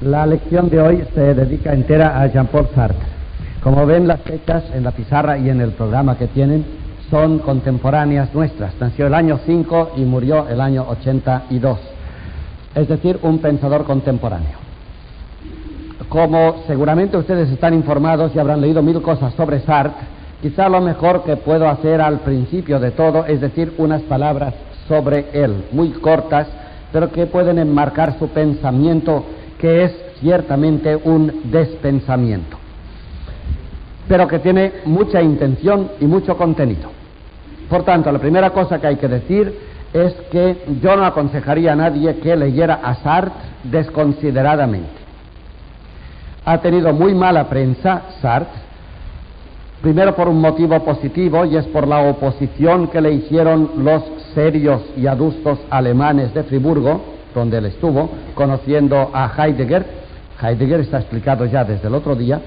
La lección de hoy se dedica entera a Jean-Paul Sartre. Como ven, las fechas en la pizarra y en el programa que tienen son contemporáneas nuestras. Nació el año 5 y murió el año 82. Es decir, un pensador contemporáneo. Como seguramente ustedes están informados y habrán leído mil cosas sobre Sartre, quizá lo mejor que puedo hacer al principio de todo es decir unas palabras sobre él, muy cortas, pero que pueden enmarcar su pensamiento, que es ciertamente un despensamiento, pero que tiene mucha intención y mucho contenido. Por tanto, la primera cosa que hay que decir es que yo no aconsejaría a nadie que leyera a Sartre desconsideradamente. Ha tenido muy mala prensa Sartre, primero por un motivo positivo, y es por la oposición que le hicieron los serios y adustos alemanes de Friburgo, donde él estuvo, conociendo a Heidegger. Heidegger está explicado ya desde el otro día,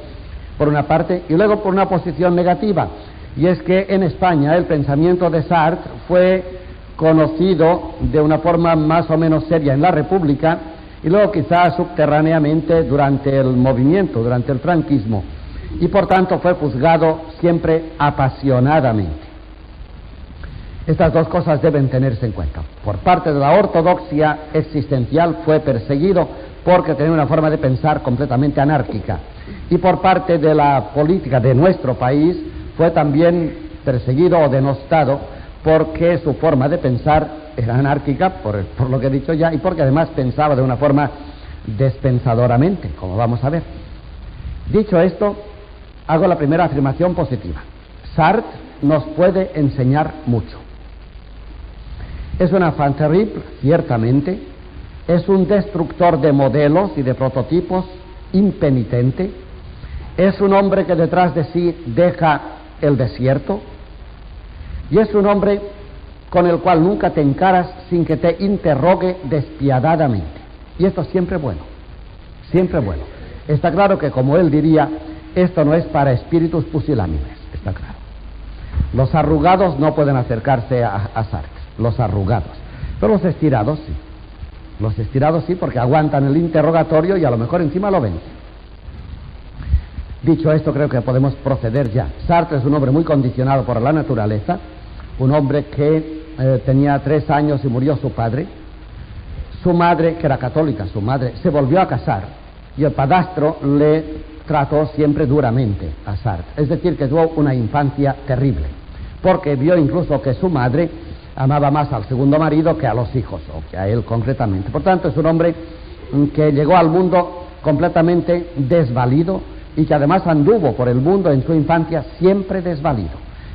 por una parte, y luego por una posición negativa, y es que en España el pensamiento de Sartre fue conocido de una forma más o menos seria en la República, y luego quizás subterráneamente durante el movimiento, durante el franquismo, y por tanto fue juzgado siempre apasionadamente. Estas dos cosas deben tenerse en cuenta. Por parte de la ortodoxia existencial fue perseguido porque tenía una forma de pensar completamente anárquica, y por parte de la política de nuestro país fue también perseguido o denostado porque su forma de pensar era anárquica, por lo que he dicho ya, y porque además pensaba de una forma despensadoramente, como vamos a ver. Dicho esto, hago la primera afirmación positiva. Sartre nos puede enseñar mucho. Es un enfant terrible, ciertamente. Es un destructor de modelos y de prototipos impenitente. Es un hombre que detrás de sí deja el desierto. Y es un hombre con el cual nunca te encaras sin que te interrogue despiadadamente. Y esto es siempre bueno. Siempre bueno. Está claro que, como él diría, esto no es para espíritus pusilánimes. Está claro. Los arrugados no pueden acercarse a Sartre. Los arrugados. Pero los estirados sí. Los estirados sí, porque aguantan el interrogatorio y a lo mejor encima lo vencen. Dicho esto, creo que podemos proceder ya. Sartre es un hombre muy condicionado por la naturaleza, un hombre que tenía 3 años y murió su padre. Su madre, que era católica, su madre se volvió a casar y el padrastro le trató siempre duramente a Sartre. Es decir, que tuvo una infancia terrible, porque vio incluso que su madre amaba más al segundo marido que a los hijos, o que a él concretamente. Por tanto, es un hombre que llegó al mundo completamente desvalido y que además anduvo por el mundo en su infancia siempre desvalido.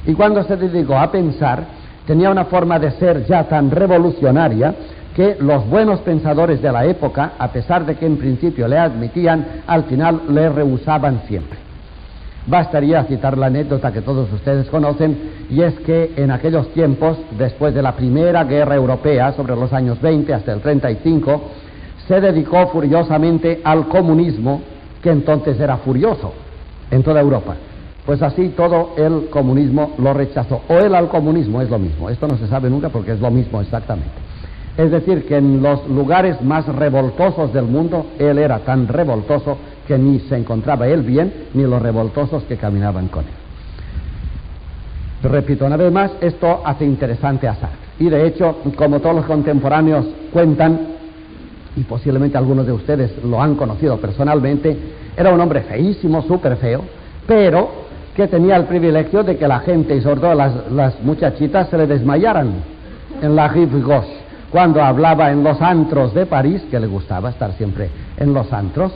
Y cuando se dedicó a pensar, tenía una forma de ser ya tan revolucionaria que los buenos pensadores de la época, a pesar de que en principio le admitían, al final le rehusaban siempre. Bastaría citar la anécdota que todos ustedes conocen, y es que en aquellos tiempos, después de la Primera Guerra Europea, sobre los años 20 hasta el 35, se dedicó furiosamente al comunismo, que entonces era furioso en toda Europa. Pues así todo el comunismo lo rechazó. O él al comunismo, es lo mismo. Esto no se sabe nunca porque es lo mismo exactamente. Es decir, que en los lugares más revoltosos del mundo, él era tan revoltoso que ni se encontraba él bien, ni los revoltosos que caminaban con él. Repito una vez más, esto hace interesante a Sartre. Y de hecho, como todos los contemporáneos cuentan, y posiblemente algunos de ustedes lo han conocido personalmente, era un hombre feísimo, súper feo, pero que tenía el privilegio de que la gente, y sobre todo las muchachitas, se le desmayaran en la Rive Gauche, cuando hablaba en los antros de París, que le gustaba estar siempre en los antros,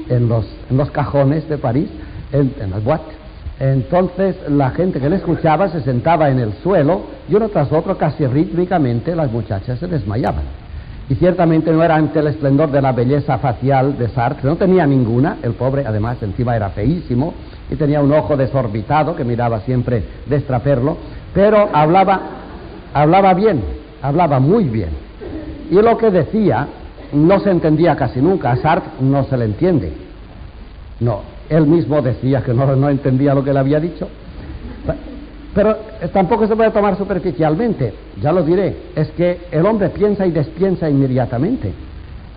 en los cajones de París, en las boîtes. Entonces la gente que le escuchaba se sentaba en el suelo, y uno tras otro, casi rítmicamente, las muchachas se desmayaban. Y ciertamente no era ante el esplendor de la belleza facial de Sartre, no tenía ninguna. El pobre, además, encima era feísimo y tenía un ojo desorbitado que miraba siempre de extraperlo, pero hablaba bien, hablaba muy bien, y lo que decía no se entendía casi nunca. A Sartre no se le entiende. No, él mismo decía que no entendía lo que le había dicho. Pero tampoco se puede tomar superficialmente, ya lo diré. Es que el hombre piensa y despiensa inmediatamente.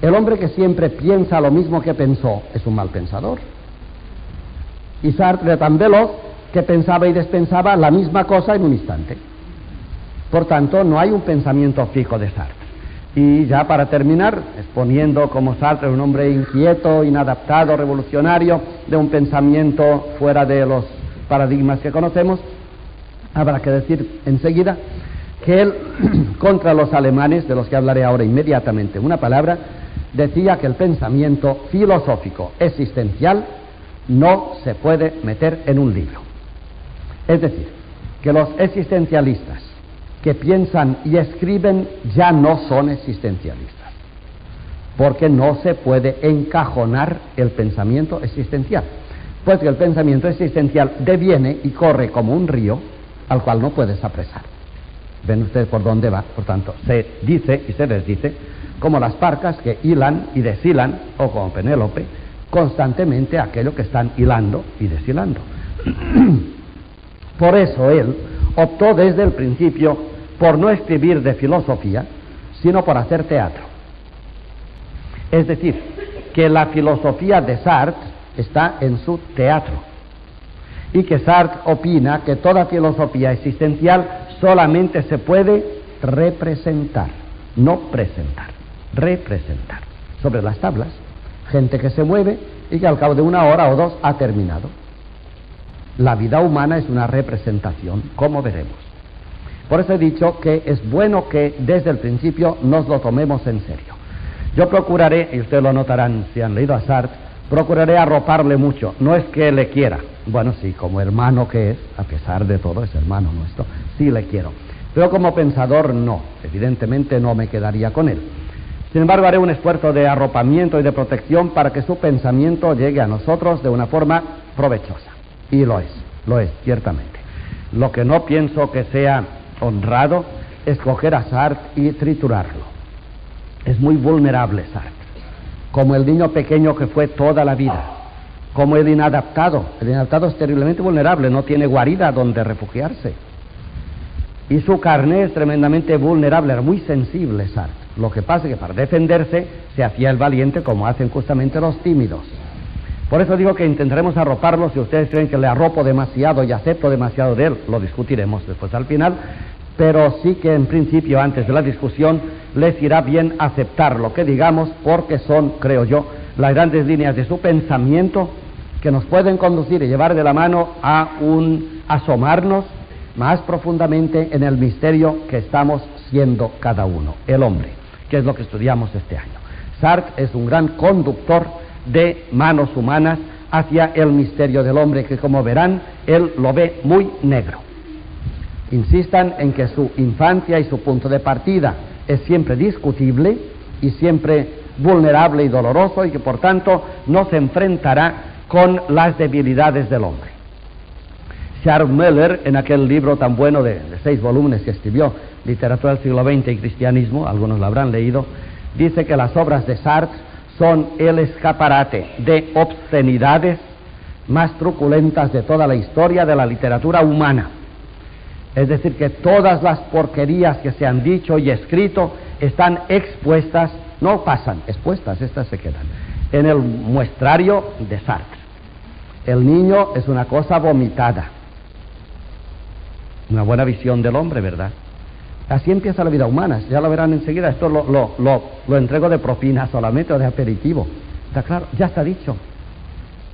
El hombre que siempre piensa lo mismo que pensó es un mal pensador. Y Sartre era tan veloz que pensaba y despensaba la misma cosa en un instante. Por tanto, no hay un pensamiento fijo de Sartre. Y ya para terminar, exponiendo como Sartre un hombre inquieto, inadaptado, revolucionario, de un pensamiento fuera de los paradigmas que conocemos, habrá que decir enseguida que él, contra los alemanes, de los que hablaré ahora inmediatamente una palabra, decía que el pensamiento filosófico existencial no se puede meter en un libro. Es decir, que los existencialistas que piensan y escriben ya no son existencialistas, porque no se puede encajonar el pensamiento existencial, pues que el pensamiento existencial deviene y corre como un río al cual no puedes apresar. Ven ustedes por dónde va. Por tanto, se dice y se desdice como las parcas que hilan y deshilan, o como Penélope, constantemente aquello que están hilando y deshilando. Por eso él optó desde el principio por no escribir de filosofía, sino por hacer teatro. Es decir, que la filosofía de Sartre está en su teatro, y que Sartre opina que toda filosofía existencial solamente se puede representar, no presentar, representar, sobre las tablas, gente que se mueve y que al cabo de una hora o dos ha terminado. La vida humana es una representación, como veremos. Por eso he dicho que es bueno que desde el principio nos lo tomemos en serio. Yo procuraré, y ustedes lo notarán si han leído a Sartre, procuraré arroparle mucho. No es que le quiera, bueno, sí, como hermano que es, a pesar de todo, es hermano nuestro, sí le quiero. Pero como pensador no, evidentemente no me quedaría con él. Sin embargo, haré un esfuerzo de arropamiento y de protección para que su pensamiento llegue a nosotros de una forma provechosa. Y lo es, ciertamente. Lo que no pienso que sea honrado es coger a Sartre y triturarlo. Es muy vulnerable Sartre, como el niño pequeño que fue toda la vida, como el inadaptado. El inadaptado es terriblemente vulnerable, no tiene guarida donde refugiarse. Y su carne es tremendamente vulnerable, era muy sensible Sartre. Lo que pasa es que para defenderse se hacía el valiente, como hacen justamente los tímidos. Por eso digo que intentaremos arroparlo. Si ustedes creen que le arropo demasiado y acepto demasiado de él, lo discutiremos después al final, pero sí que en principio, antes de la discusión, les irá bien aceptar lo que digamos, porque son, creo yo, las grandes líneas de su pensamiento que nos pueden conducir y llevar de la mano a un asomarnos más profundamente en el misterio que estamos siendo cada uno, el hombre, que es lo que estudiamos este año. Sartre es un gran conductor de manos humanas hacia el misterio del hombre, que como verán, él lo ve muy negro. Insistan en que su infancia y su punto de partida es siempre discutible y siempre vulnerable y doloroso, y que por tanto no se enfrentará con las debilidades del hombre. Charles Müller, en aquel libro tan bueno de 6 volúmenes que escribió, Literatura del siglo XX y Cristianismo, algunos lo habrán leído, dice que las obras de Sartre son el escaparate de obscenidades más truculentas de toda la historia de la literatura humana. Es decir, que todas las porquerías que se han dicho y escrito están expuestas, no pasan, expuestas, estas se quedan, en el muestrario de Sartre. El niño es una cosa vomitada. Una buena visión del hombre, ¿verdad? Así empieza la vida humana, ya lo verán enseguida. Esto lo entrego de propina solamente, o de aperitivo. Está claro, ya está dicho.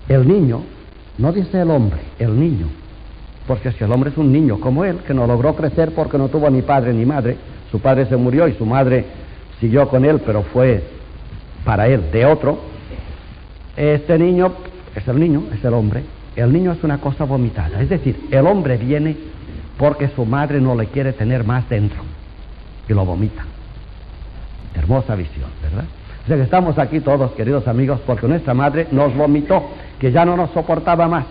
El niño, no dice el hombre, el niño. Porque si el hombre es un niño como él, que no logró crecer porque no tuvo ni padre ni madre, su padre se murió y su madre siguió con él, pero fue para él de otro. Este niño es el niño, es el hombre. El niño es una cosa vomitada, es decir, el hombre viene porque su madre no le quiere tener más dentro y lo vomita. Hermosa visión, ¿verdad? O sea que estamos aquí todos, queridos amigos, porque nuestra madre nos vomitó, que ya no nos soportaba más.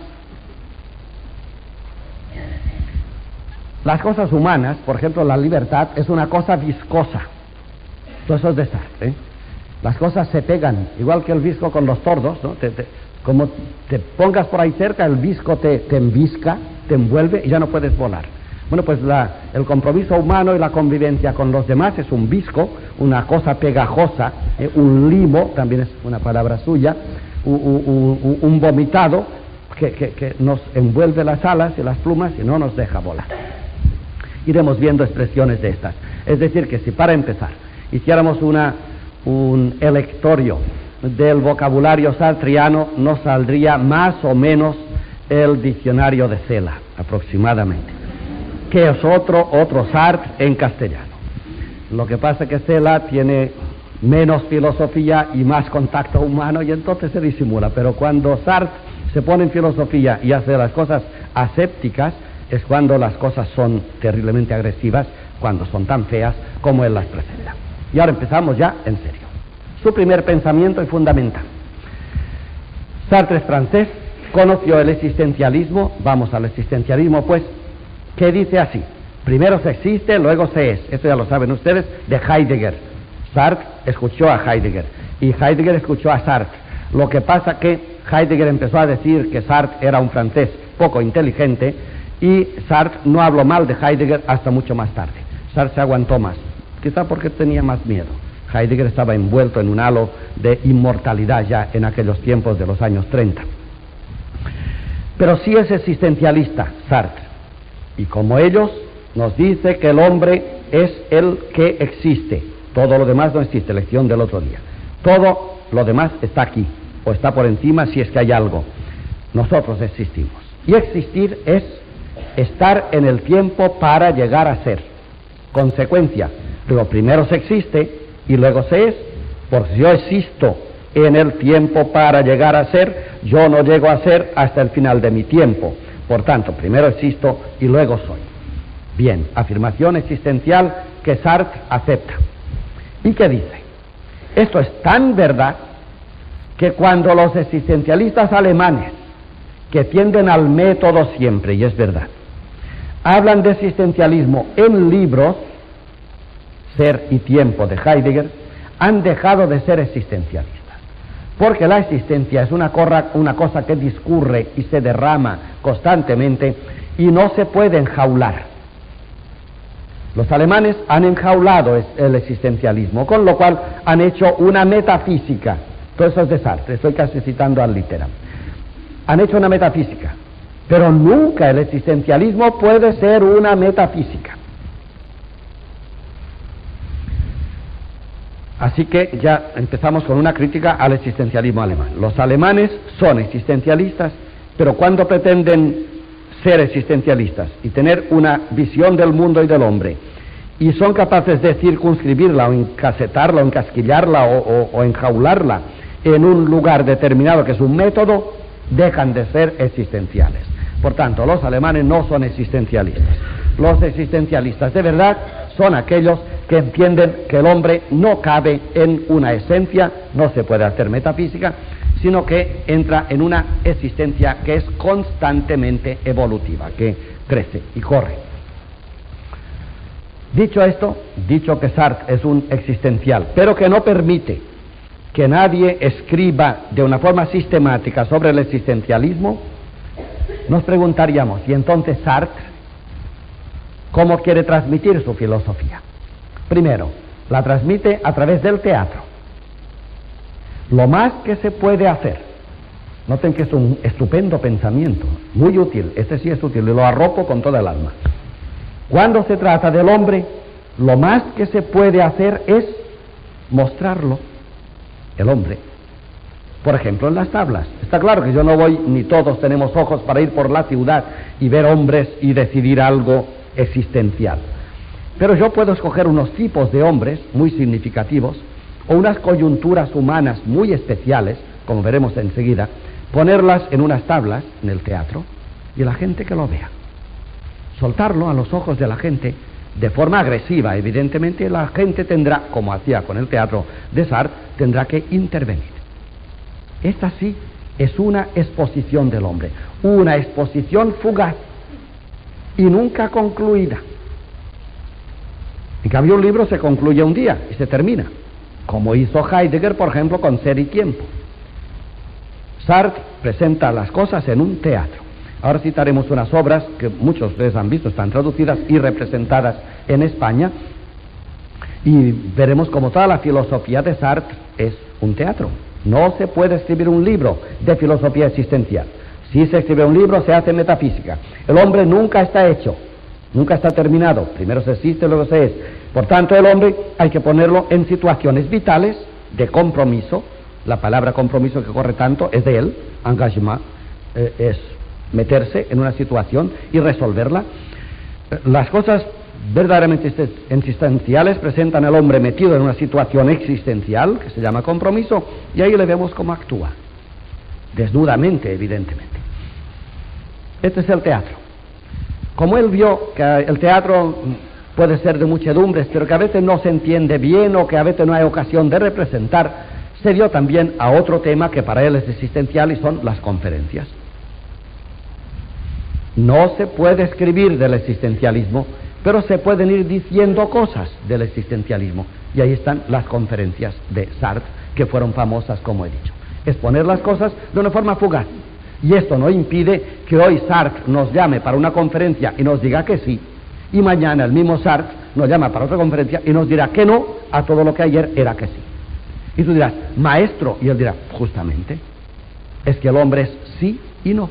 Las cosas humanas, por ejemplo la libertad, es una cosa viscosa. Todo eso es de Sartre, ¿eh? Las cosas se pegan, igual que el visco con los tordos, ¿no? Como te pongas por ahí cerca, el visco te envisca, te envuelve y ya no puedes volar. Bueno, pues el compromiso humano y la convivencia con los demás es un visco, una cosa pegajosa, un limo, también es una palabra suya, un vomitado que nos envuelve las alas y las plumas y no nos deja volar. Iremos viendo expresiones de estas. Es decir, que si para empezar hiciéramos un electorio del vocabulario sartriano, nos saldría más o menos el diccionario de Cela, aproximadamente, que es otro Sartre en castellano. Lo que pasa es que Cela tiene menos filosofía y más contacto humano y entonces se disimula, pero cuando Sartre se pone en filosofía y hace las cosas asépticas, es cuando las cosas son terriblemente agresivas, cuando son tan feas como él las presenta. Y ahora empezamos ya en serio. Su primer pensamiento y fundamental. Sartre es francés, conoció el existencialismo, vamos al existencialismo pues, que dice así: primero se existe, luego se es. Esto ya lo saben ustedes, de Heidegger. Sartre escuchó a Heidegger y Heidegger escuchó a Sartre. Lo que pasa que Heidegger empezó a decir que Sartre era un francés poco inteligente y Sartre no habló mal de Heidegger hasta mucho más tarde. Sartre se aguantó más, quizá porque tenía más miedo. Heidegger estaba envuelto en un halo de inmortalidad ya en aquellos tiempos de los años 30. Pero sí es existencialista Sartre, y como ellos nos dice que el hombre es el que existe, todo lo demás no existe, lección del otro día. Todo lo demás está aquí, o está por encima si es que hay algo. Nosotros existimos. Y existir es estar en el tiempo para llegar a ser. Consecuencia, luego primero se existe y luego se es, porque si yo existo en el tiempo para llegar a ser, yo no llego a ser hasta el final de mi tiempo. Por tanto, primero existo y luego soy. Bien, afirmación existencial que Sartre acepta. ¿Y qué dice? Esto es tan verdad que cuando los existencialistas alemanes, que tienden al método siempre, y es verdad, hablan de existencialismo en libros, Ser y Tiempo de Heidegger, han dejado de ser existencialistas. Porque la existencia es una cosa que discurre y se derrama constantemente y no se puede enjaular. Los alemanes han enjaulado el existencialismo, con lo cual han hecho una metafísica. Todo eso es de Sartre, estoy casi citando al Litera. Han hecho una metafísica, pero nunca el existencialismo puede ser una metafísica. Así que ya empezamos con una crítica al existencialismo alemán. Los alemanes son existencialistas, pero cuando pretenden ser existencialistas y tener una visión del mundo y del hombre, y son capaces de circunscribirla o encasetarla o encasquillarla o enjaularla en un lugar determinado que es un método, dejan de ser existenciales. Por tanto, los alemanes no son existencialistas. Los existencialistas de verdad son aquellos que entienden que el hombre no cabe en una esencia, no se puede hacer metafísica, sino que entra en una existencia que es constantemente evolutiva, que crece y corre. Dicho esto, dicho que Sartre es un existencial, pero que no permite que nadie escriba de una forma sistemática sobre el existencialismo, nos preguntaríamos, ¿y entonces Sartre cómo quiere transmitir su filosofía? Primero, la transmite a través del teatro. Lo más que se puede hacer, noten que es un estupendo pensamiento, muy útil, este sí es útil y lo arropo con toda el alma. Cuando se trata del hombre, lo más que se puede hacer es mostrarlo, el hombre. Por ejemplo, en las tablas. Está claro que yo no voy, ni todos tenemos ojos para ir por la ciudad y ver hombres y decidir algo existencial. Pero yo puedo escoger unos tipos de hombres muy significativos o unas coyunturas humanas muy especiales, como veremos enseguida, ponerlas en unas tablas en el teatro y la gente que lo vea. Soltarlo a los ojos de la gente de forma agresiva, evidentemente la gente tendrá, como hacía con el teatro de Sartre, tendrá que intervenir. Esta sí es una exposición del hombre, una exposición fugaz y nunca concluida. En cambio, un libro se concluye un día y se termina, como hizo Heidegger, por ejemplo, con Ser y Tiempo. Sartre presenta las cosas en un teatro. Ahora citaremos unas obras que muchos de ustedes han visto, están traducidas y representadas en España, y veremos como toda la filosofía de Sartre es un teatro. No se puede escribir un libro de filosofía existencial. Si se escribe un libro, se hace metafísica. El hombre nunca está hecho, nunca está terminado. Primero se existe, luego se es. Por tanto, el hombre hay que ponerlo en situaciones vitales de compromiso. La palabra compromiso que corre tanto es de él, engagement, es meterse en una situación y resolverla. Las cosas verdaderamente existenciales presentan al hombre metido en una situación existencial que se llama compromiso, y ahí le vemos cómo actúa, desnudamente, evidentemente. Este es el teatro. Como él vio que el teatro puede ser de muchedumbres, pero que a veces no se entiende bien o que a veces no hay ocasión de representar, se dio también a otro tema que para él es existencial, y son las conferencias. No se puede escribir del existencialismo, pero se pueden ir diciendo cosas del existencialismo, y ahí están las conferencias de Sartre, que fueron famosas, como he dicho. Exponer las cosas de una forma fugaz, y esto no impide que hoy Sartre nos llame para una conferencia y nos diga que sí, y mañana el mismo Sartre nos llama para otra conferencia y nos dirá que no a todo lo que ayer era que sí. Y tú dirás, maestro, y él dirá, justamente, es que el hombre es sí y no.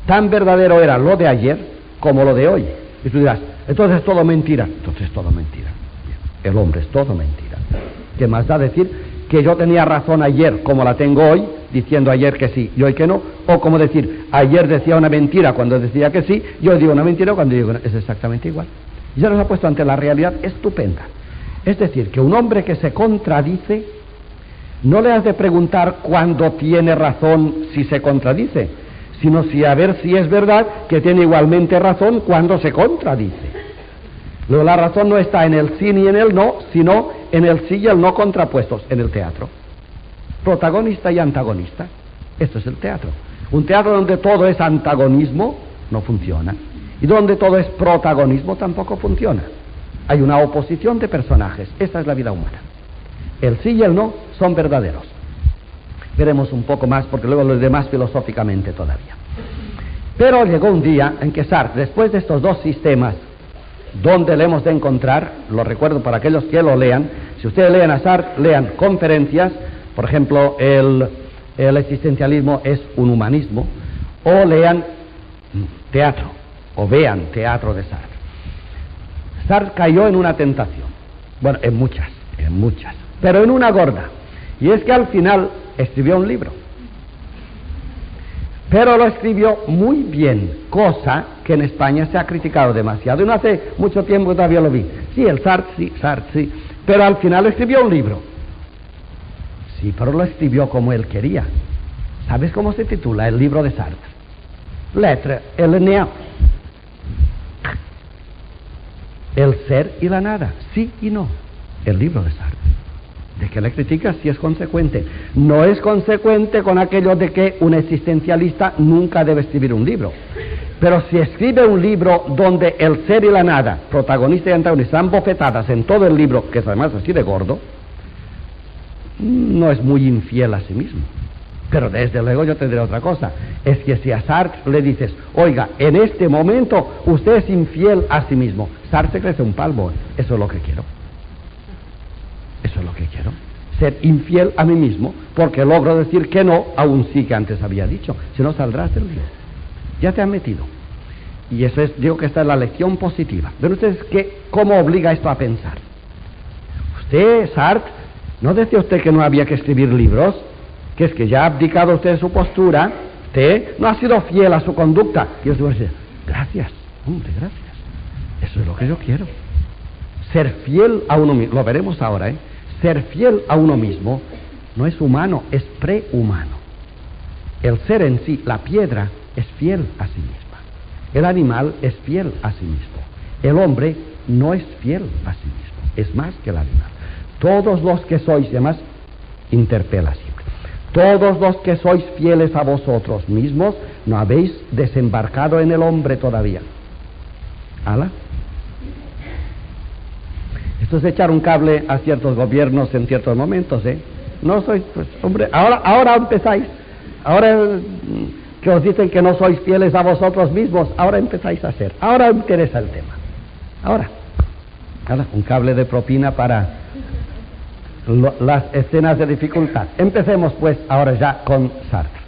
Tan verdadero era lo de ayer como lo de hoy. Y tú dirás, entonces es todo mentira. Entonces es todo mentira. El hombre es todo mentira. ¿Qué más da decir que yo tenía razón ayer como la tengo hoy, diciendo ayer que sí y hoy que no? O como decir, ayer decía una mentira cuando decía que sí, y hoy digo una mentira cuando digo no. Es exactamente igual. Y ya nos ha puesto ante la realidad estupenda. Es decir, que un hombre que se contradice, no le has de preguntar cuándo tiene razón si se contradice, sino si a ver si es verdad que tiene igualmente razón cuando se contradice. Luego la razón no está en el sí ni en el no, sino en el sí y el no contrapuestos en el teatro. Protagonista y antagonista. Esto es el teatro. Un teatro donde todo es antagonismo no funciona, y donde todo es protagonismo tampoco funciona. Hay una oposición de personajes. Esta es la vida humana. El sí y el no son verdaderos. Veremos un poco más, porque luego lo demás filosóficamente todavía. Pero llegó un día en que Sartre, después de estos dos sistemas, ¿dónde le hemos de encontrar? Lo recuerdo para aquellos que lo lean. Si ustedes leen a Sartre, lean conferencias. Por ejemplo, el existencialismo es un humanismo. O lean teatro, o vean teatro de Sartre. Sartre cayó en una tentación. Bueno, en muchas, pero en una gorda. Y es que al final escribió un libro. Pero lo escribió muy bien, cosa que en España se ha criticado demasiado. Y no hace mucho tiempo todavía lo vi. Sí, el Sartre sí. Pero al final escribió un libro. Sí, pero lo escribió como él quería. ¿Sabes cómo se titula el libro de Sartre? L'être et le néant. El ser y la nada, sí y no. El libro de Sartre. ¿De qué le criticas si es consecuente? No es consecuente con aquello de que un existencialista nunca debe escribir un libro. Pero si escribe un libro donde el ser y la nada, protagonista y antagonista, están bofetadas en todo el libro, que es además así de gordo, no es muy infiel a sí mismo. Pero desde luego yo te diré otra cosa. Es que si a Sartre le dices, oiga, en este momento usted es infiel a sí mismo, Sartre crece un palmo. Eso es lo que quiero. Eso es lo que quiero. Ser infiel a mí mismo, porque logro decir que no a un sí que antes había dicho. Si no, saldrás del lío. Ya te han metido. Y eso es, digo que esta es la lección positiva. Ven ustedes cómo obliga esto a pensar. Usted, Sartre, ¿no decía usted que no había que escribir libros? Que es que ya ha abdicado usted de su postura, usted no ha sido fiel a su conducta. Y yo os digo, gracias, hombre, gracias. Eso es lo que yo quiero. Ser fiel a uno mismo, lo veremos ahora, Ser fiel a uno mismo no es humano, es prehumano. El ser en sí, la piedra, es fiel a sí misma. El animal es fiel a sí mismo. El hombre no es fiel a sí mismo, es más que el animal. Todos los que sois, y además, interpela siempre. Todos los que sois fieles a vosotros mismos, no habéis desembarcado en el hombre todavía. ¿Ala? Esto es echar un cable a ciertos gobiernos en ciertos momentos, No sois, pues, hombre, ahora empezáis. Ahora que os dicen que no sois fieles a vosotros mismos, ahora empezáis a ser. Ahora me interesa el tema. Ahora, un cable de propina para las escenas de dificultad. Empecemos pues ahora ya con Sartre.